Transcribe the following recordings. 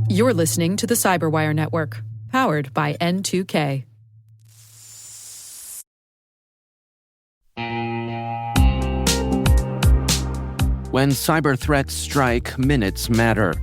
You're listening to the CyberWire Network, powered by N2K. When cyber threats strike, minutes matter.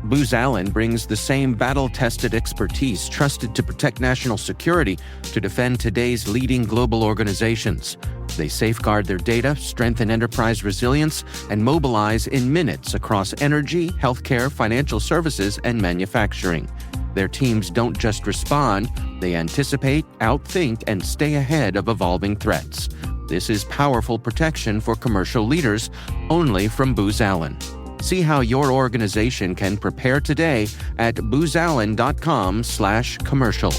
Booz Allen brings the same battle-tested expertise trusted to protect national security to defend today's leading global organizations. They safeguard their data, strengthen enterprise resilience, and mobilize in minutes across energy, healthcare, financial services, and manufacturing. Their teams don't just respond, they anticipate, outthink, and stay ahead of evolving threats. This is powerful protection for commercial leaders, only from Booz Allen. See how your organization can prepare today at boozallen.com/commercial.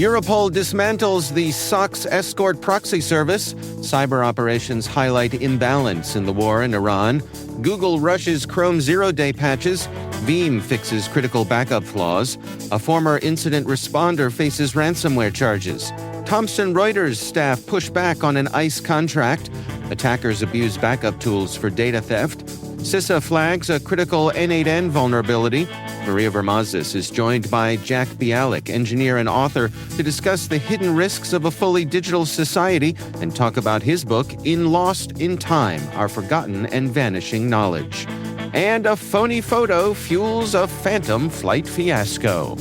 Europol dismantles the SocksEscort proxy service. Cyber operations highlight imbalance in the war in Iran. Google rushes Chrome zero-day patches. Veeam fixes critical backup flaws. A former incident responder faces ransomware charges. Thomson Reuters staff push back on an ICE contract. Attackers abuse backup tools for data theft. CISA flags a critical N8N vulnerability. Maria Varmazis is joined by Jack Bialik, engineer and author, to discuss the hidden risks of a fully digital society and talk about his book, In Lost in Time, Our Forgotten and Vanishing Knowledge. And a phony photo fuels a phantom flight fiasco.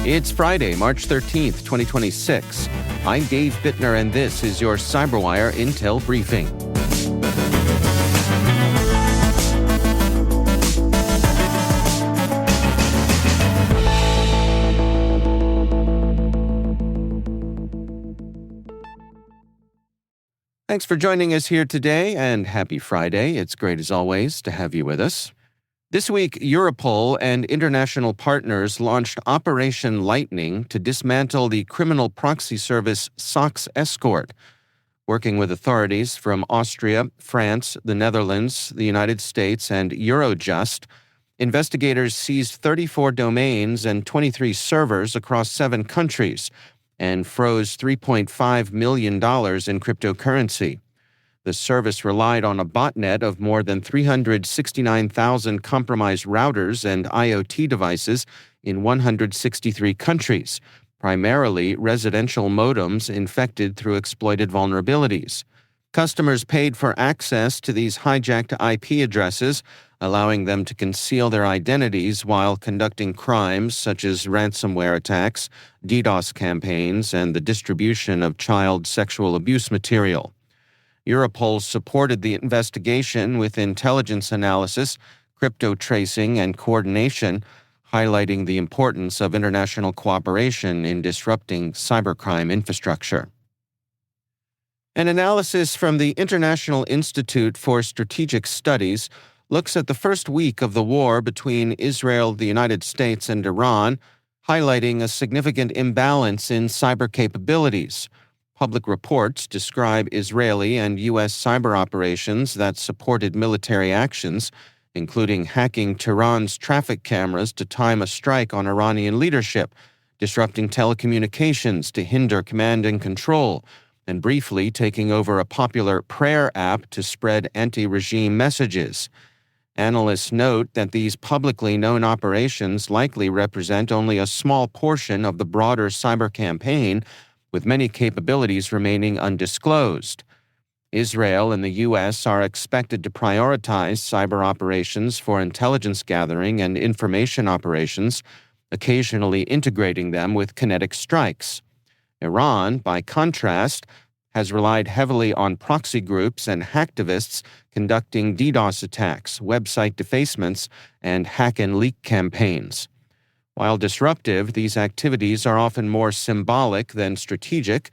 It's Friday, March 13th, 2026. I'm Dave Bittner, and this is your CyberWire Intel Briefing. Thanks for joining us here today, and happy Friday. It's great, as always, to have you with us. This week, Europol and international partners launched Operation Lightning to dismantle the criminal proxy service SocksEscort. Working with authorities from Austria, France, the Netherlands, the United States, and Eurojust, investigators seized 34 domains and 23 servers across 7 countries and froze $3.5 million in cryptocurrency. The service relied on a botnet of more than 369,000 compromised routers and IoT devices in 163 countries, primarily residential modems infected through exploited vulnerabilities. Customers paid for access to these hijacked IP addresses, allowing them to conceal their identities while conducting crimes such as ransomware attacks, DDoS campaigns, and the distribution of child sexual abuse material. Europol supported the investigation with intelligence analysis, crypto tracing, and coordination, highlighting the importance of international cooperation in disrupting cybercrime infrastructure. An analysis from the International Institute for Strategic Studies looks at the first week of the war between Israel, the United States, and Iran, highlighting a significant imbalance in cyber capabilities. Public reports describe Israeli and U.S. cyber operations that supported military actions, including hacking Tehran's traffic cameras to time a strike on Iranian leadership, disrupting telecommunications to hinder command and control, and briefly taking over a popular prayer app to spread anti-regime messages. Analysts note that these publicly known operations likely represent only a small portion of the broader cyber campaign, with many capabilities remaining undisclosed. Israel and the U.S. are expected to prioritize cyber operations for intelligence gathering and information operations, occasionally integrating them with kinetic strikes. Iran, by contrast, has relied heavily on proxy groups and hacktivists conducting DDoS attacks, website defacements, and hack and leak campaigns. While disruptive, these activities are often more symbolic than strategic.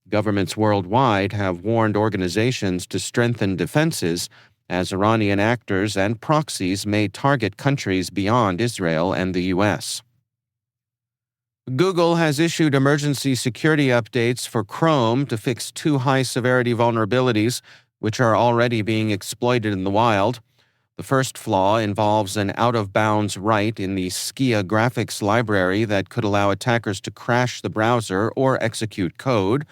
Governments worldwide have warned organizations to strengthen defenses, as Iranian actors and proxies may target countries beyond Israel and the U.S. Google has issued emergency security updates for Chrome to fix two high-severity vulnerabilities, which are already being exploited in the wild. The first flaw involves an out-of-bounds write in the Skia graphics library that could allow attackers to crash the browser or execute code.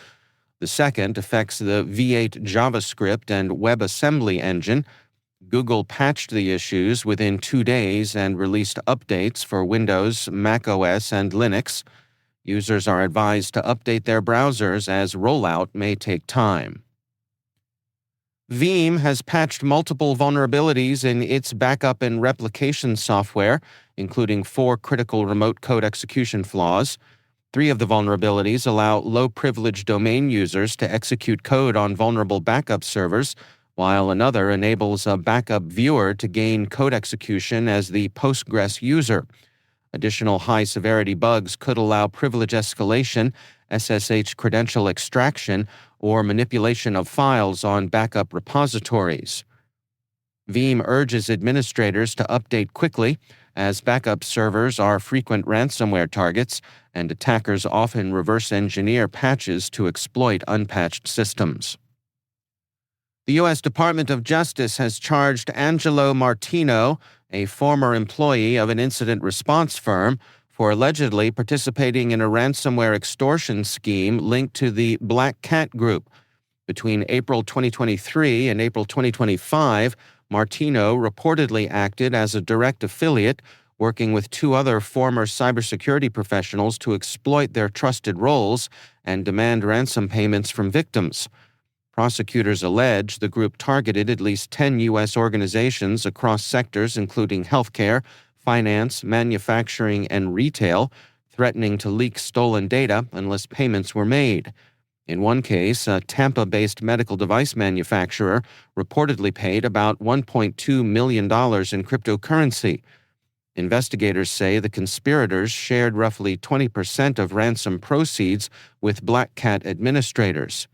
The second affects the V8 JavaScript and WebAssembly engine. Google patched the issues within 2 days and released updates for Windows, macOS, and Linux. Users are advised to update their browsers as rollout may take time. Veeam has patched multiple vulnerabilities in its backup and replication software, including 4 critical remote code execution flaws. 3 of the vulnerabilities allow low-privileged domain users to execute code on vulnerable backup servers, while another enables a backup viewer to gain code execution as the Postgres user. Additional high-severity bugs could allow privilege escalation, SSH credential extraction, or manipulation of files on backup repositories. Veeam urges administrators to update quickly, as backup servers are frequent ransomware targets, and attackers often reverse engineer patches to exploit unpatched systems. The U.S. Department of Justice has charged Angelo Martino, a former employee of an incident response firm, for allegedly participating in a ransomware extortion scheme linked to the Black Cat Group. Between April 2023 and April 2025, Martino reportedly acted as a direct affiliate, working with 2 other former cybersecurity professionals to exploit their trusted roles and demand ransom payments from victims. Prosecutors allege the group targeted at least 10 U.S. organizations across sectors including healthcare, finance, manufacturing, and retail, threatening to leak stolen data unless payments were made. In one case, a Tampa-based medical device manufacturer reportedly paid about $1.2 million in cryptocurrency. Investigators say the conspirators shared roughly 20% of ransom proceeds with Black Cat administrators.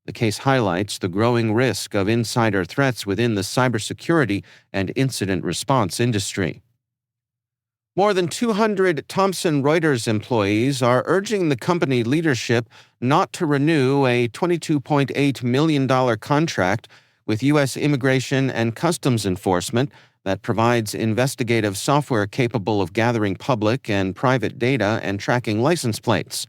The case highlights the growing risk of insider threats within the cybersecurity and incident response industry. More than 200 Thomson Reuters employees are urging the company leadership not to renew a $22.8 million contract with U.S. Immigration and Customs Enforcement that provides investigative software capable of gathering public and private data and tracking license plates.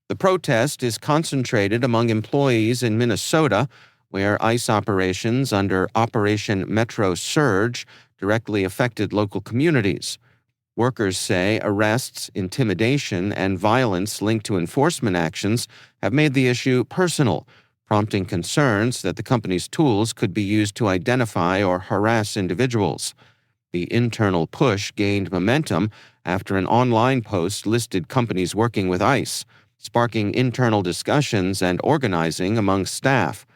The protest is concentrated among employees in Minnesota, where ICE operations under Operation Metro Surge directly affected local communities. Workers say arrests, intimidation, and violence linked to enforcement actions have made the issue personal, prompting concerns that the company's tools could be used to identify or harass individuals. The internal push gained momentum after an online post listed companies working with ICE, sparking internal discussions and organizing among staff.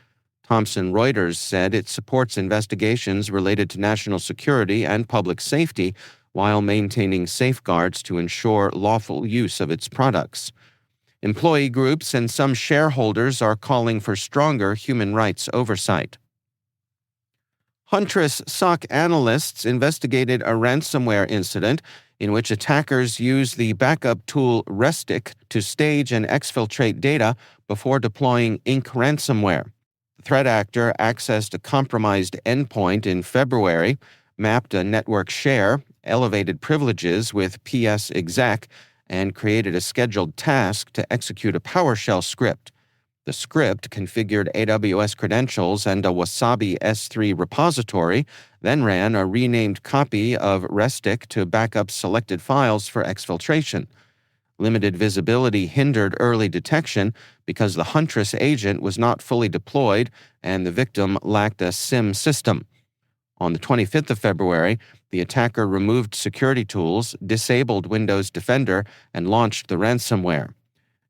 Thomson Reuters said it supports investigations related to national security and public safety while maintaining safeguards to ensure lawful use of its products. Employee groups and some shareholders are calling for stronger human rights oversight. Huntress SOC analysts investigated a ransomware incident in which attackers used the backup tool Restic to stage and exfiltrate data before deploying Ink ransomware. The threat actor accessed a compromised endpoint in February, mapped a network share, elevated privileges with PS exec, and created a scheduled task to execute a PowerShell script. The script configured AWS credentials and a Wasabi S3 repository, then ran a renamed copy of Restic to back up selected files for exfiltration. Limited visibility hindered early detection because the Huntress agent was not fully deployed and the victim lacked a SIM system. On the 25th of February, the attacker removed security tools, disabled Windows Defender, and launched the ransomware.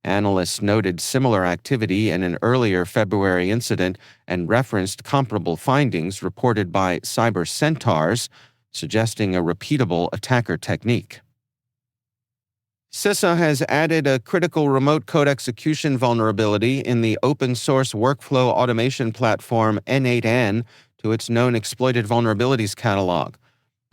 Analysts noted similar activity in an earlier February incident and referenced comparable findings reported by Cyber Centaurs, suggesting a repeatable attacker technique. CISA has added a critical remote code execution vulnerability in the open-source workflow automation platform N8N to its known exploited vulnerabilities catalog.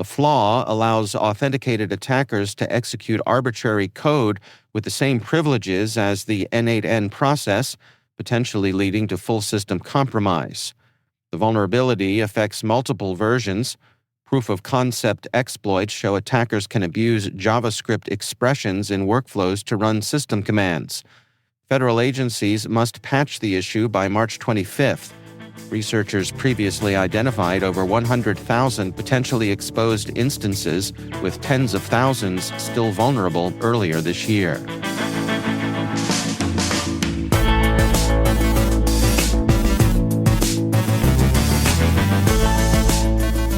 The flaw allows authenticated attackers to execute arbitrary code with the same privileges as the N8N process, potentially leading to full system compromise. The vulnerability affects multiple versions. Proof-of-concept exploits show attackers can abuse JavaScript expressions in workflows to run system commands. Federal agencies must patch the issue by March 25th. Researchers previously identified over 100,000 potentially exposed instances, with tens of thousands still vulnerable earlier this year.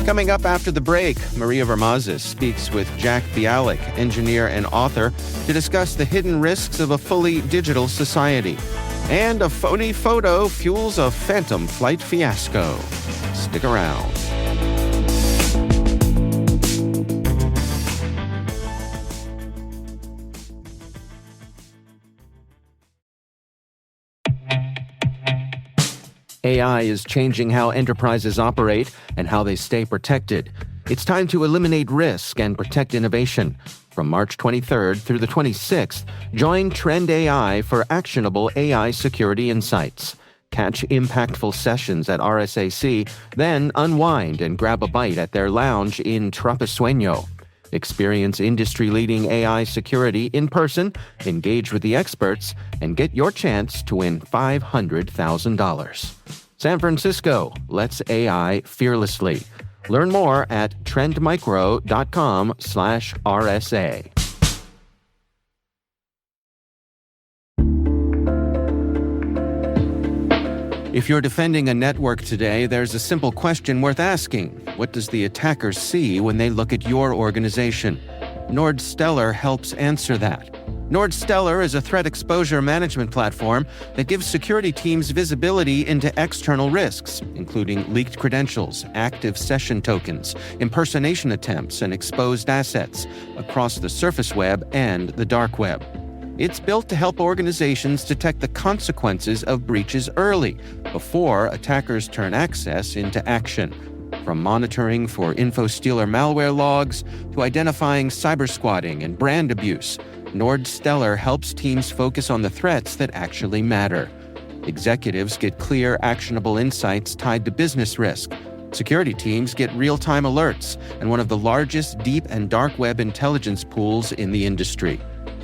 Coming up after the break, Maria Varmazis speaks with Jack Bialik, engineer and author, to discuss the hidden risks of a fully digital society. And a phony photo fuels a phantom flight fiasco. Stick around. AI is changing how enterprises operate and how they stay protected. It's time to eliminate risk and protect innovation. From March 23rd through the 26th, join Trend AI for actionable AI security insights. Catch impactful sessions at RSAC, then unwind and grab a bite at their lounge in Trapesueño. Experience industry-leading AI security in person, engage with the experts, and get your chance to win $500,000. San Francisco, let's AI fearlessly. Learn more at trendmicro.com/RSA. If you're defending a network today, there's a simple question worth asking. What does the attacker see when they look at your organization? Nordstellar helps answer that. Nordstellar is a threat exposure management platform that gives security teams visibility into external risks, including leaked credentials, active session tokens, impersonation attempts, and exposed assets across the surface web and the dark web. It's built to help organizations detect the consequences of breaches early, before attackers turn access into action. From monitoring for info-stealer malware logs to identifying cybersquatting and brand abuse, Nordstellar helps teams focus on the threats that actually matter. Executives get clear, actionable insights tied to business risk. Security teams get real-time alerts and one of the largest deep and dark web intelligence pools in the industry.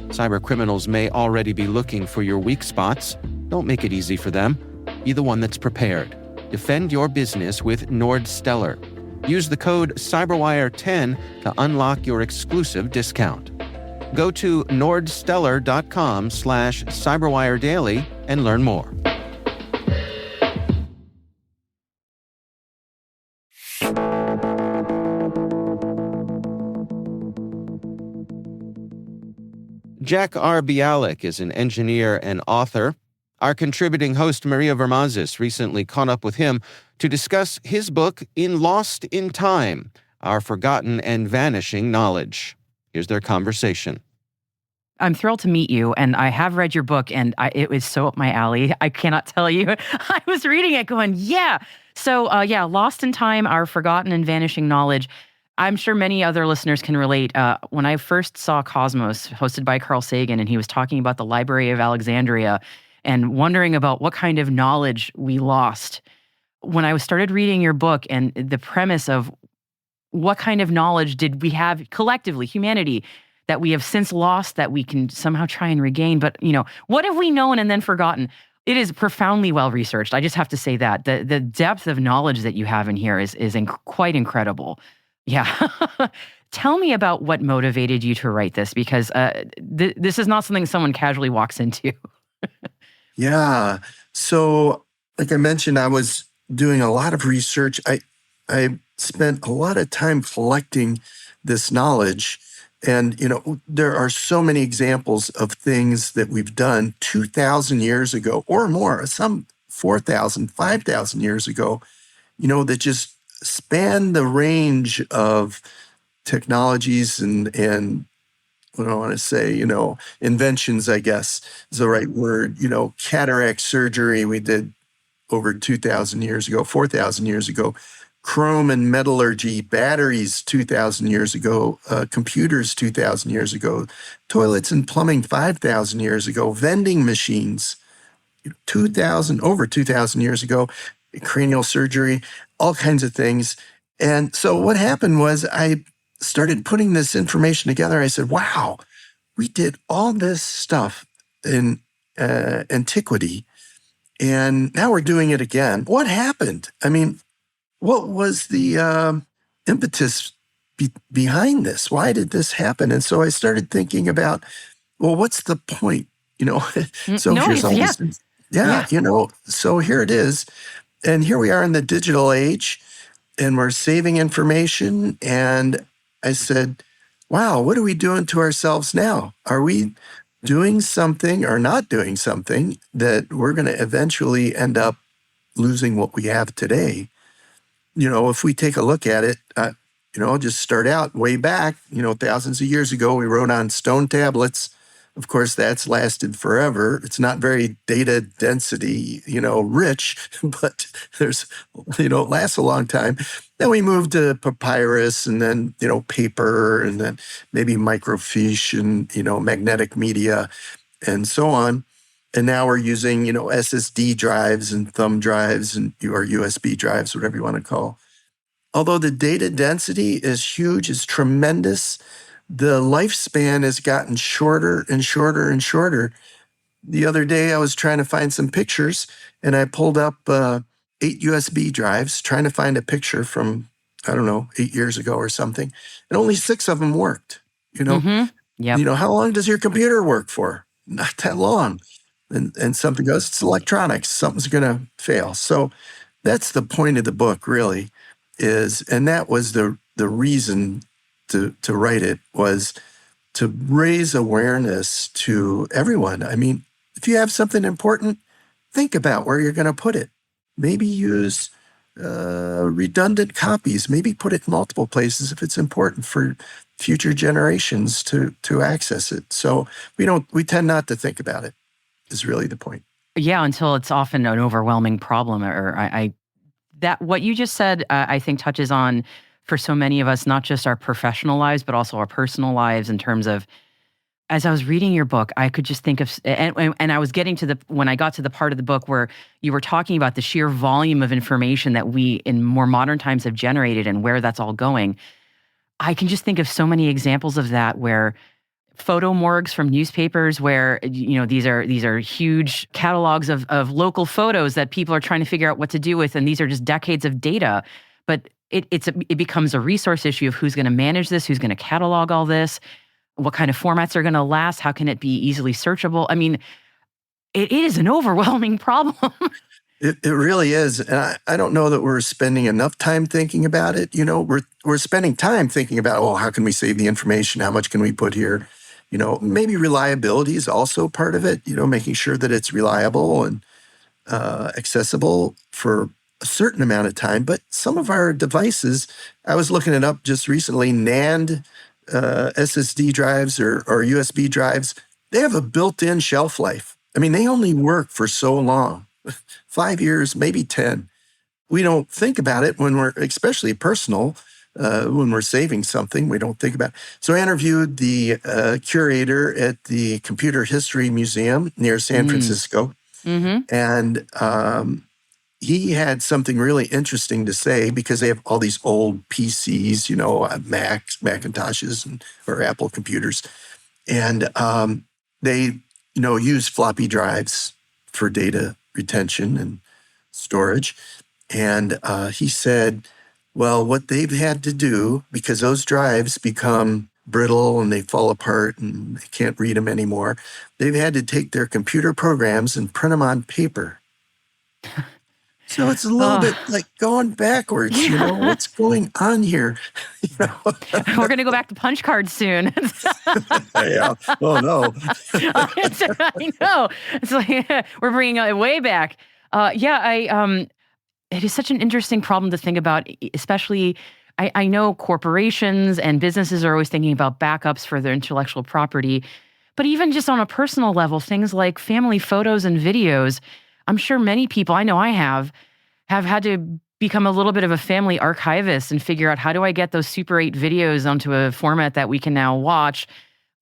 Cybercriminals may already be looking for your weak spots. Don't make it easy for them. Be the one that's prepared. Defend your business with Nordstellar. Use the code CyberWire10 to unlock your exclusive discount. Go to nordstellar.com/CyberWireDaily and learn more. Jack R. Bialik is an engineer and author. Our contributing host, Maria Varmazis, recently caught up with him to discuss his book, Lost in Time, Our Forgotten and Vanishing Knowledge. Here's their conversation. I'm thrilled to meet you, and I have read your book, and it was so up my alley. I cannot tell you. I was reading it going, yeah. So, Lost in Time, Our Forgotten and Vanishing Knowledge. I'm sure many other listeners can relate. When I first saw Cosmos, hosted by Carl Sagan, and he was talking about the Library of Alexandria and wondering about what kind of knowledge we lost. When I started reading your book and the premise of what kind of knowledge did we have collectively, humanity, that we have since lost that we can somehow try and regain. But, what have we known and then forgotten? It is profoundly well-researched. I just have to say that. The depth of knowledge that you have in here is quite incredible. Yeah. Tell me about what motivated you to write this, because this is not something someone casually walks into. Yeah. So, like I mentioned, I was doing a lot of research. I spent a lot of time collecting this knowledge. And, there are so many examples of things that we've done 2,000 years ago or more, some 4,000, 5,000 years ago, that just span the range of technologies and what do I want to say, inventions, I guess is the right word. Cataract surgery we did over 2,000 years ago, 4,000 years ago. chrome and metallurgy, batteries 2,000 years ago, computers 2,000 years ago, toilets and plumbing 5,000 years ago, vending machines over 2,000 years ago, cranial surgery, all kinds of things. And so what happened was I started putting this information together. I said, wow, we did all this stuff in antiquity, and now we're doing it again. What happened? I mean, what was the impetus behind this? Why did this happen? And so I started thinking about, well, what's the point? So here's all these things. Yeah, so here it is. And here we are in the digital age, and we're saving information. And I said, wow, what are we doing to ourselves now? Are we doing something or not doing something that we're going to eventually end up losing what we have today? If we take a look at it, just start out way back, thousands of years ago, we wrote on stone tablets. Of course, that's lasted forever. It's not very data density, rich, but it lasts a long time. Then we moved to papyrus, and then, paper, and then maybe microfiche and, magnetic media and so on. And now we're using, SSD drives and thumb drives or USB drives, whatever you want to call. Although the data density is huge, is tremendous, the lifespan has gotten shorter and shorter and shorter. The other day, I was trying to find some pictures, and I pulled up 8 USB drives, trying to find a picture from, 8 years ago or something, and only 6 of them worked. How long does your computer work for? Not that long. And something goes, it's electronics, something's going to fail. So that's the point of the book, really, and that was the reason to write it, was to raise awareness to everyone. I mean, if you have something important, think about where you're going to put it. Maybe use redundant copies. Maybe put it in multiple places if it's important for future generations to access it. So we tend not to think about it, is really the point. Yeah, until it's often an overwhelming problem. Or that what you just said, I think touches on, for so many of us, not just our professional lives, but also our personal lives, in terms of, as I was reading your book, I could just think of, and I was getting to when I got to the part of the book where you were talking about the sheer volume of information that we in more modern times have generated and where that's all going. I can just think of so many examples of that, where photo morgues from newspapers, where these are huge catalogs of local photos that people are trying to figure out what to do with, and these are just decades of data. But it becomes a resource issue of who's going to manage this, who's going to catalog all this, what kind of formats are going to last, how can it be easily searchable? I mean, it is an overwhelming problem. It really is. And I don't know that we're spending enough time thinking about it. We're spending time thinking about, how can we save the information? How much can we put here? Maybe reliability is also part of it, making sure that it's reliable and accessible for a certain amount of time. But some of our devices, I was looking it up just recently, NAND SSD drives or USB drives, they have a built-in shelf life. I mean, they only work for so long, 5 years, maybe 10. We don't think about it when we're, especially personal, when we're saving something, we don't think about it. So I interviewed the curator at the Computer History Museum near San Francisco. Mm-hmm. And he had something really interesting to say, because they have all these old PCs, Macs, Macintoshes, or Apple computers. And they, use floppy drives for data retention and storage. And he said, well, what they've had to do, because those drives become brittle and they fall apart and they can't read them anymore, they've had to take their computer programs and print them on paper. So it's a little bit like going backwards, what's going on here? We're going to go back to punch cards soon. Yeah. Oh, no. I know. It's like we're bringing it way back. It is such an interesting problem to think about, especially, I know corporations and businesses are always thinking about backups for their intellectual property, but even just on a personal level, things like family photos and videos, I'm sure many people, I know I have had to become a little bit of a family archivist and figure out how do I get those Super 8 videos onto a format that we can now watch,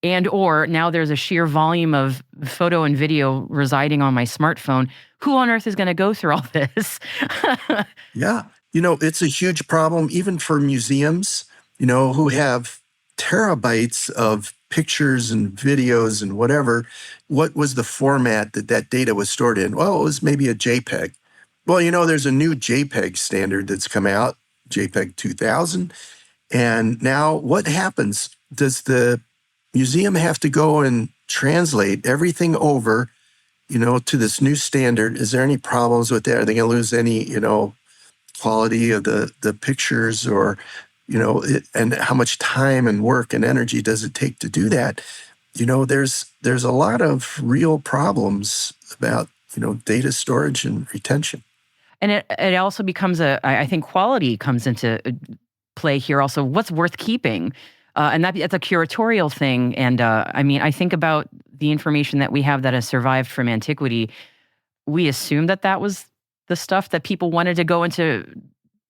and or now there's a sheer volume of photo and video residing on my smartphone. Who on earth is going to go through all this? Yeah. It's a huge problem even for museums, who have terabytes of pictures and videos and whatever. What was the format that data was stored in? Well, it was maybe a JPEG. Well, there's a new JPEG standard that's come out, JPEG 2000. And now what happens? Does the museum have to go and translate everything over, to this new standard? Is there any problems with that? Are they going to lose any, quality of the pictures, or, and how much time and work and energy does it take to do that? There's a lot of real problems about, data storage and retention. And it also becomes I think quality comes into play here also. What's worth keeping? And that's a curatorial thing. And I think about the information that we have that has survived from antiquity. We assume that was the stuff that people wanted to go into,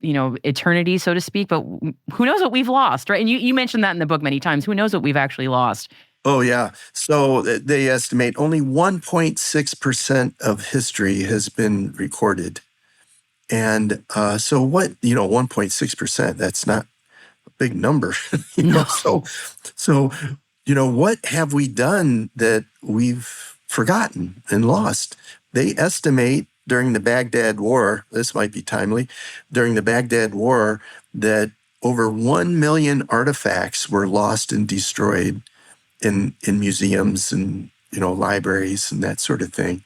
eternity, so to speak. But who knows what we've lost, right? And you mentioned that in the book many times. Who knows what we've actually lost? Oh, yeah. So they estimate only 1.6% of history has been recorded. And so what, 1.6%, that's not a big number. No. So, what have we done that we've forgotten and lost? They estimate during the Baghdad War, this might be timely, during the Baghdad War, that over 1 million artifacts were lost and destroyed in museums and, libraries and that sort of thing.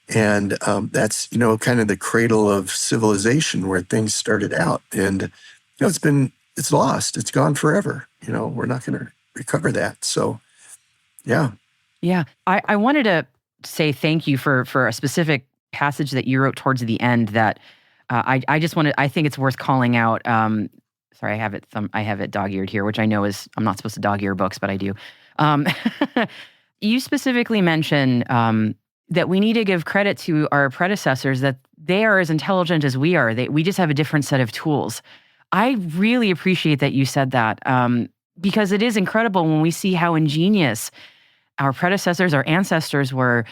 And that's, kind of the cradle of civilization where things started out. And, it's lost. It's gone forever. We're not going to recover that. So, yeah. Yeah. I wanted to say thank you for a specific passage that you wrote towards the end that I think it's worth calling out. Sorry, I have it dog-eared here, which I know I'm not supposed to dog-ear books, but I do. You specifically mention that we need to give credit to our predecessors, that they are as intelligent as we are. We just have a different set of tools. I really appreciate that you said that, because it is incredible when we see how ingenious our predecessors, our ancestors were,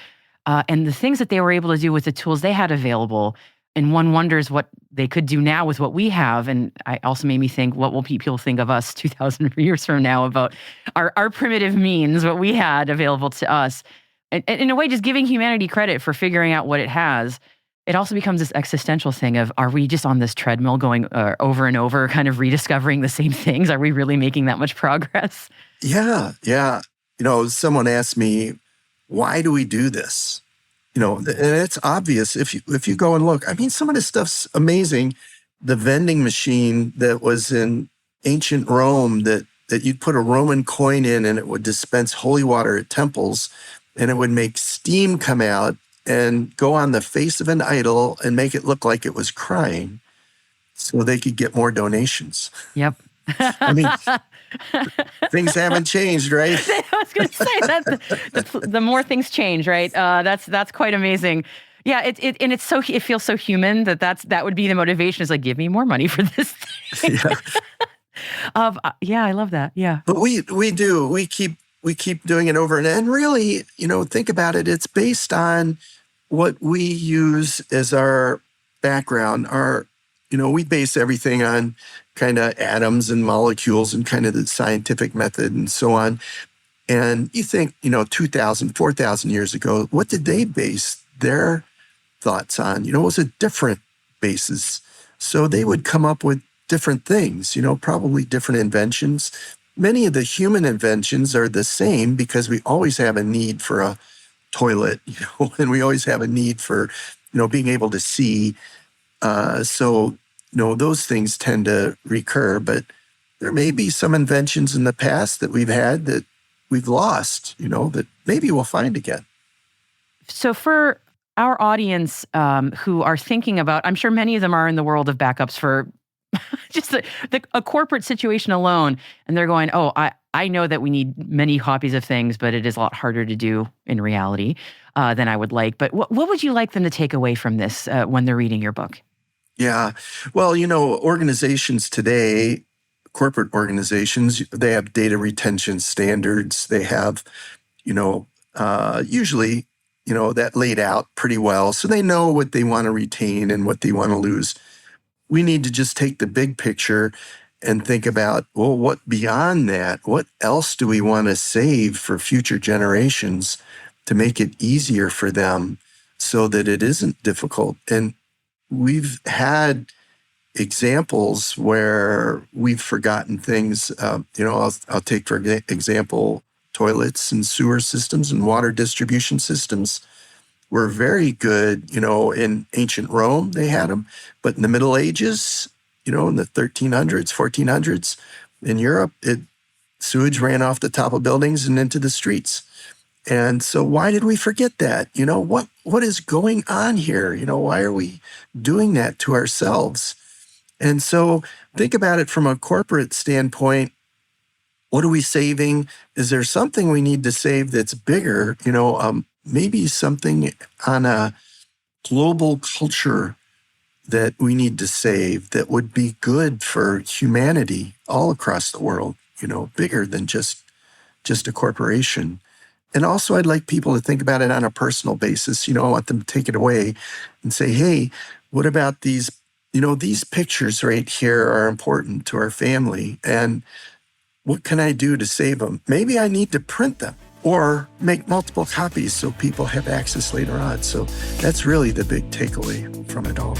and the things that they were able to do with the tools they had available. And one wonders what they could do now with what we have. And I also made me think, what will people think of us 2,000 years from now about our primitive means, what we had available to us? And in a way, just giving humanity credit for figuring out what it has. It also becomes this existential thing of, are we just on this treadmill going over and over, kind of rediscovering the same things? Are we really making that much progress? Yeah. Someone asked me, why do we do this? And it's obvious if you go and look. Some of this stuff's amazing. The vending machine that was in ancient Rome that you'd put a Roman coin in and it would dispense holy water at temples, and it would make steam come out and go on the face of an idol and make it look like it was crying so they could get more donations. Yep. Things haven't changed, right? I was going to say that the more things change, right? That's quite amazing. Yeah, it feels so human that would be the motivation, is like, give me more money for this thing. Yeah. I love that. Yeah. But we keep doing it over, and really, think about it. It's based on what we use as our background. We base everything on kind of atoms and molecules and kind of the scientific method and so on. And you think, 2,000, 4,000 years ago, what did they base their thoughts on? It was a different basis. So they would come up with different things, probably different inventions. Many of the human inventions are the same because we always have a need for a toilet, and we always have a need for, being able to see. So those things tend to recur, but there may be some inventions in the past that we've had that we've lost, that maybe we'll find again. So for our audience who are thinking about, I'm sure many of them are in the world of backups for just a corporate situation alone, and they're going, oh, I know that we need many copies of things, but it is a lot harder to do in reality than I would like. But what would you like them to take away from this when they're reading your book? Yeah. Well, organizations today, corporate organizations, they have data retention standards. They have, usually, that laid out pretty well. So they know what they want to retain and what they want to lose. We need to just take the big picture and think about, well, what beyond that? What else do we want to save for future generations to make it easier for them so that it isn't difficult? And we've had examples where we've forgotten things. I'll take, for example, toilets and sewer systems and water distribution systems were very good, in ancient Rome, they had them. But in the Middle Ages, in the 1300s, 1400s, in Europe, sewage ran off the top of buildings and into the streets. And so why did we forget that? What is going on here? Why are we doing that to ourselves? And so think about it from a corporate standpoint. What are we saving? Is there something we need to save that's bigger? Maybe something on a global culture that we need to save that would be good for humanity all across the world, bigger than just a corporation. And also, I'd like people to think about it on a personal basis. I want them to take it away and say, hey, what about these? These pictures right here are important to our family. And what can I do to save them? Maybe I need to print them or make multiple copies so people have access later on. So that's really the big takeaway from it all.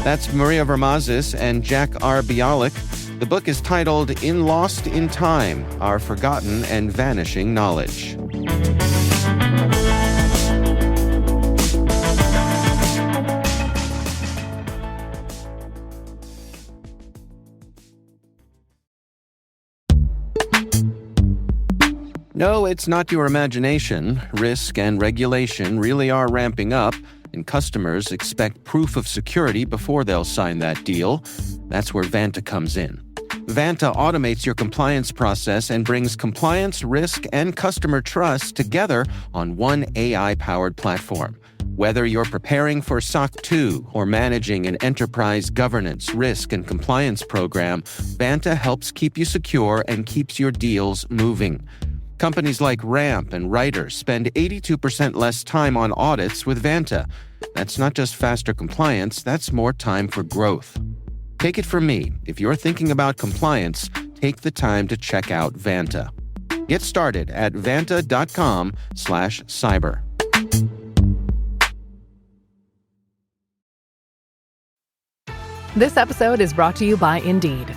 That's Maria Varmazis and Jack R. Bialik. The book is titled In Lost in Time, Our Forgotten and Vanishing Knowledge. No, it's not your imagination. Risk and regulation really are ramping up, and customers expect proof of security before they'll sign that deal. That's where Vanta comes in. Vanta automates your compliance process and brings compliance, risk, and customer trust together on one AI-powered platform. Whether you're preparing for SOC 2 or managing an enterprise governance, risk, and compliance program, Vanta helps keep you secure and keeps your deals moving. Companies like Ramp and Ryder spend 82% less time on audits with Vanta. That's not just faster compliance, that's more time for growth. Take it from me, if you're thinking about compliance, take the time to check out Vanta. Get started at vanta.com/cyber. This episode is brought to you by Indeed.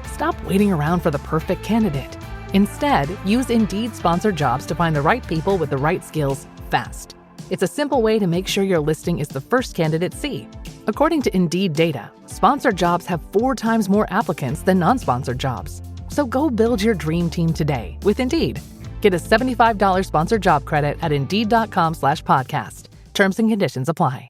Stop waiting around for the perfect candidate. Instead, use Indeed sponsored jobs to find the right people with the right skills fast. It's a simple way to make sure your listing is the first candidates see. According to Indeed data, sponsored jobs have 4 times more applicants than non-sponsored jobs. So go build your dream team today with Indeed. Get a $75 sponsored job credit at Indeed.com/podcast. Terms and conditions apply.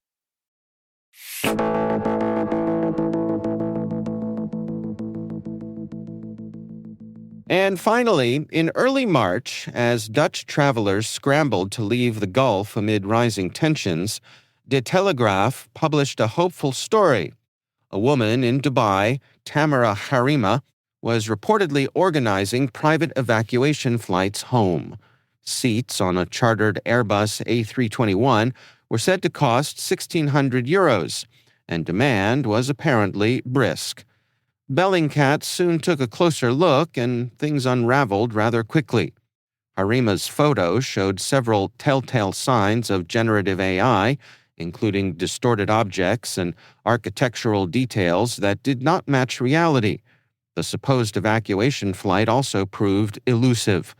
And finally, in early March, as Dutch travelers scrambled to leave the Gulf amid rising tensions, De Telegraaf published a hopeful story. A woman in Dubai, Tamara Harima, was reportedly organizing private evacuation flights home. Seats on a chartered Airbus A321 were said to cost €1,600, and demand was apparently brisk. Bellingcat soon took a closer look, and things unraveled rather quickly. Harima's photos showed several telltale signs of generative AI, including distorted objects and architectural details that did not match reality. The supposed evacuation flight also proved elusive.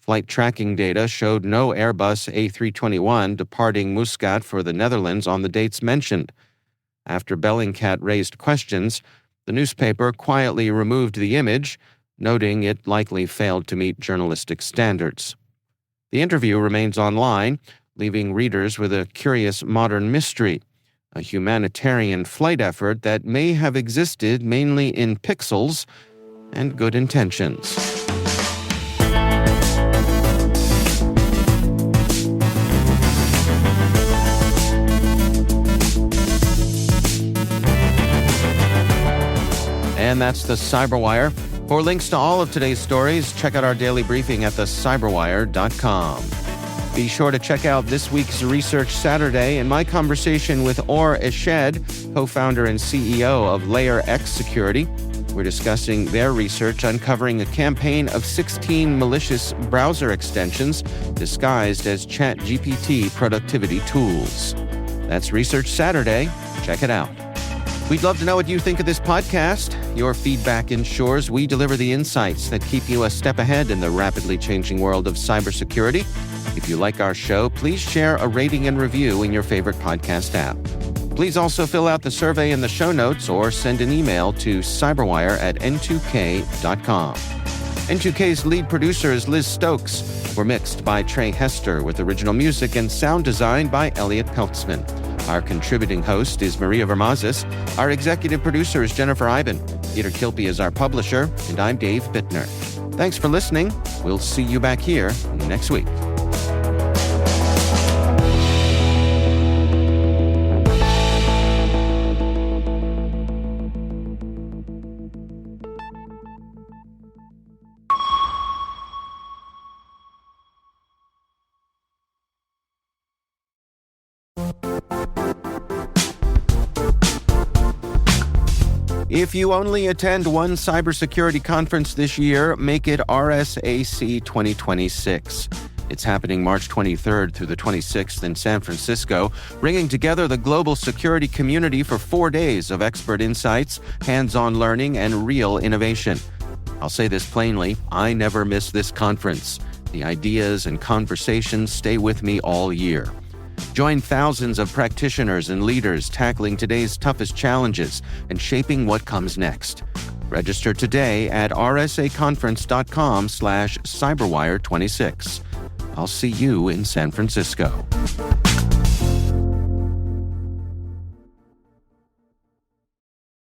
Flight tracking data showed no Airbus A321 departing Muscat for the Netherlands on the dates mentioned. After Bellingcat raised questions, the newspaper quietly removed the image, noting it likely failed to meet journalistic standards. The interview remains online, leaving readers with a curious modern mystery, a humanitarian flight effort that may have existed mainly in pixels and good intentions. And that's the CyberWire. For links to all of today's stories, check out our daily briefing at thecyberwire.com. Be sure to check out this week's Research Saturday and my conversation with Or Eshed, co-founder and CEO of Layer X Security. We're discussing their research uncovering a campaign of 16 malicious browser extensions disguised as ChatGPT productivity tools. That's Research Saturday. Check it out. We'd love to know what you think of this podcast. Your feedback ensures we deliver the insights that keep you a step ahead in the rapidly changing world of cybersecurity. If you like our show, please share a rating and review in your favorite podcast app. Please also fill out the survey in the show notes or send an email to cyberwire@n2k.com. N2K's lead producer is Liz Stokes. We're mixed by Trey Hester with original music and sound design by Elliot Peltzman. Our contributing host is Maria Varmazis. Our executive producer is Jennifer Iben. Peter Kilpie is our publisher, and I'm Dave Bittner. Thanks for listening. We'll see you back here next week. If you only attend one cybersecurity conference this year, make it RSAC 2026. It's happening March 23rd through the 26th in San Francisco, bringing together the global security community for 4 days of expert insights, hands-on learning, and real innovation. I'll say this plainly, I never miss this conference. The ideas and conversations stay with me all year. Join thousands of practitioners and leaders tackling today's toughest challenges and shaping what comes next. Register today at rsaconference.com/cyberwire26. I'll see you in San Francisco.